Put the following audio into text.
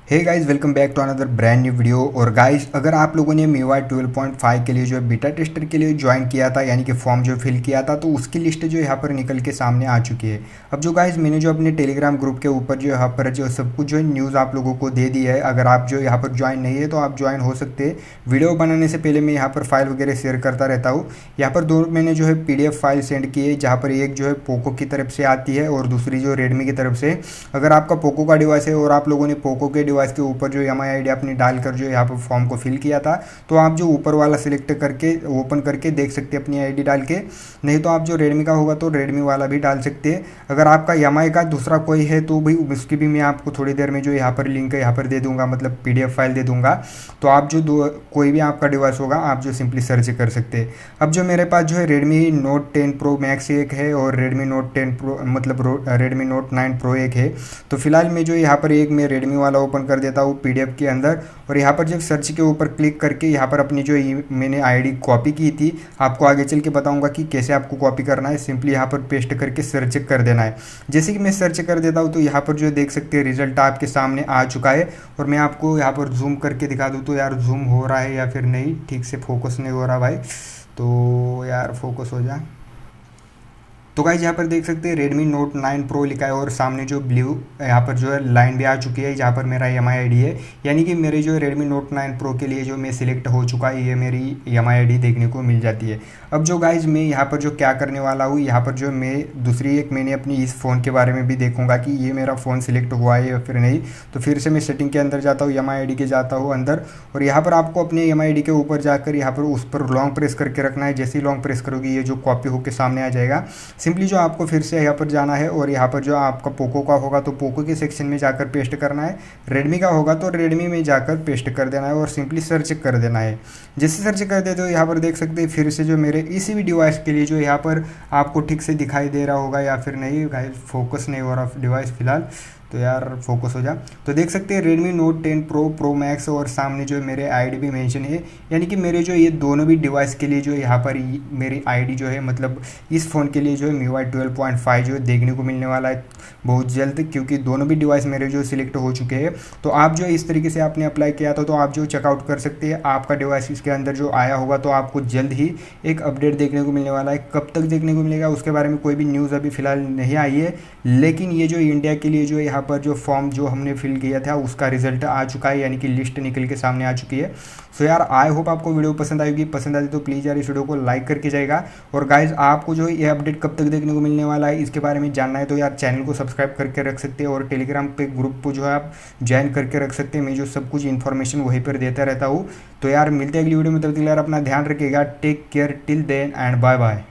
Hey guys, welcome back to another brand new video. और guys, अगर आप लोगों ने MIUI 12.5 के लिए जो है बीटा टेस्टर के लिए ज्वाइन किया था, यानी कि फॉर्म जो फिल किया था, तो उसकी लिस्ट जो यहाँ पर निकल के सामने आ चुकी है। अब जो गाइस, मैंने जो अपने टेलीग्राम ग्रुप के ऊपर जो यहाँ पर जो सब कुछ जो है न्यूज़ आप लोगों को दे दी है। अगर आप जो यहाँ पर ज्वाइन नहीं है तो आप ज्वाइन हो सकते हैं। वीडियो बनाने से पहले मैं यहाँ पर फाइल वगैरह शेयर करता रहता हूँ। यहाँ पर दो मैंने जो है PDF फाइल सेंड की है, जहाँ पर एक जो है पोको की तरफ से आती है और दूसरी जो रेडमी की तरफ से। अगर आपका पोको का डिवाइस है और आप लोगों ने पोको के डिवाइस के ऊपर जो MIUI आईडी आपने डालकर जो यहाँ पर फॉर्म को फिल किया था, तो आप जो ऊपर वाला सिलेक्ट करके ओपन करके देख सकते हैं अपनी आईडी डाल के। नहीं तो आप जो रेडमी का होगा तो रेडमी वाला भी डाल सकते हैं। अगर आपका MIUI का दूसरा कोई है तो भाई उसकी भी मैं आपको थोड़ी देर में जो यहाँ पर लिंक यहाँ पर दे दूंगा, मतलब PDF फाइल दे दूंगा। तो आप जो कोई भी आपका डिवाइस होगा आप जो सिंपली सर्च कर सकते हैं। अब जो मेरे पास जो है Redmi Note 10 Pro Max एक है और Redmi Note 10 Pro मतलब Redmi Note 9 Pro एक है। तो फिलहाल मैं जो यहाँ पर एक मैं रेडमी वाला ओपन कर देता हूँ PDF के अंदर, और यहाँ पर जब सर्च के ऊपर क्लिक करके यहाँ पर अपनी जो मैंने आईडी कॉपी की थी, आपको आगे चल के बताऊंगा कि कैसे आपको कॉपी करना है। सिंपली यहाँ पर पेस्ट करके सर्च कर देना है। जैसे कि मैं सर्च कर देता हूँ तो यहाँ पर जो देख सकते हैं रिजल्ट आपके सामने आ चुका है। और मैं आपको यहाँ पर जूम करके दिखा दूँ तो यार जूम हो रहा है या फिर नहीं, ठीक से फोकस नहीं हो रहा भाई, तो यार फोकस हो जाए। तो गाइस, यहाँ पर देख सकते हैं Redmi Note 9 Pro लिखा है और सामने जो ब्लू यहाँ पर जो है लाइन भी आ चुकी है, जहाँ पर मेरा MIUI आईडी है। यानी कि मेरे जो Redmi Note 9 Pro के लिए जो मैं सिलेक्ट हो चुका है, ये मेरी MIUI आईडी देखने को मिल जाती है। अब जो गाइस, मैं यहाँ पर जो क्या करने वाला हूँ, यहाँ पर जो मैं दूसरी एक मैंने अपनी इस फ़ोन के बारे में भी देखूंगा कि ये मेरा फ़ोन सिलेक्ट हुआ है या फिर नहीं। तो फिर से मैं सेटिंग के अंदर जाता हूँ, MIUI आईडी के जाता हूँ अंदर, और यहाँ पर आपको अपने MIUI आईडी के ऊपर जाकर यहाँ पर उस पर लॉन्ग प्रेस करके रखना है। जैसे ही लॉन्ग प्रेस करोगे ये जो कॉपी होकर सामने आ जाएगा। सिंपली जो आपको फिर से यहाँ पर जाना है और यहाँ पर जो आपका पोको का होगा तो पोको के सेक्शन में जाकर पेस्ट करना है। रेडमी का होगा तो रेडमी में जाकर पेस्ट कर देना है और सिंपली सर्च कर देना है। जैसे सर्च कर देते हो यहाँ पर देख सकते हैं फिर से जो मेरे इसी भी डिवाइस के लिए जो यहाँ पर आपको ठीक से दिखाई दे रहा होगा या फिर नहीं, गाइस फोकस नहीं हो रहा डिवाइस फिलहाल, तो यार फोकस हो जा। तो देख सकते हैं Redmi Note 10 Pro Max और सामने जो मेरे आईडी भी मेंशन है। यानी कि मेरे जो ये दोनों भी डिवाइस के लिए जो यहाँ पर मेरी आईडी जो है, मतलब इस फ़ोन के लिए जो है MIUI 12.5 जो है देखने को मिलने वाला है बहुत जल्द, क्योंकि दोनों भी डिवाइस मेरे जो सिलेक्ट हो चुके हैं। तो आप जो इस तरीके से आपने अप्लाई किया था तो आप जो चेकआउट कर सकते हैं। आपका डिवाइस इसके अंदर जो आया होगा तो आपको जल्द ही एक अपडेट देखने को मिलने वाला है। कब तक देखने को मिलेगा उसके बारे में कोई भी न्यूज़ अभी फ़िलहाल नहीं आई है, लेकिन ये जो इंडिया के लिए जो यहाँ पर जो फॉर्म जो हमने फिल किया था उसका रिजल्ट आ चुका है, यानी कि लिस्ट निकल के सामने आ चुकी है। सो यार, आई होप आपको वीडियो पसंद आएगी। पसंद आती तो प्लीज़ यार इस वीडियो को लाइक करके जाएगा। और गाइज, आपको जो ये अपडेट कब तक देखने को मिलने वाला है इसके बारे में जानना है तो यार चैनल को सब्सक्राइब करके रख सकते हैं और टेलीग्राम पे ग्रुप को जो है आप ज्वाइन करके रख सकते हैं। मैं जो सब कुछ इन्फॉर्मेशन वहीं पर देता रहता हूँ। तो यार मिलते हैं अगली वीडियो में, तब तक यार अपना ध्यान रखिएगा। Take care till then and bye bye.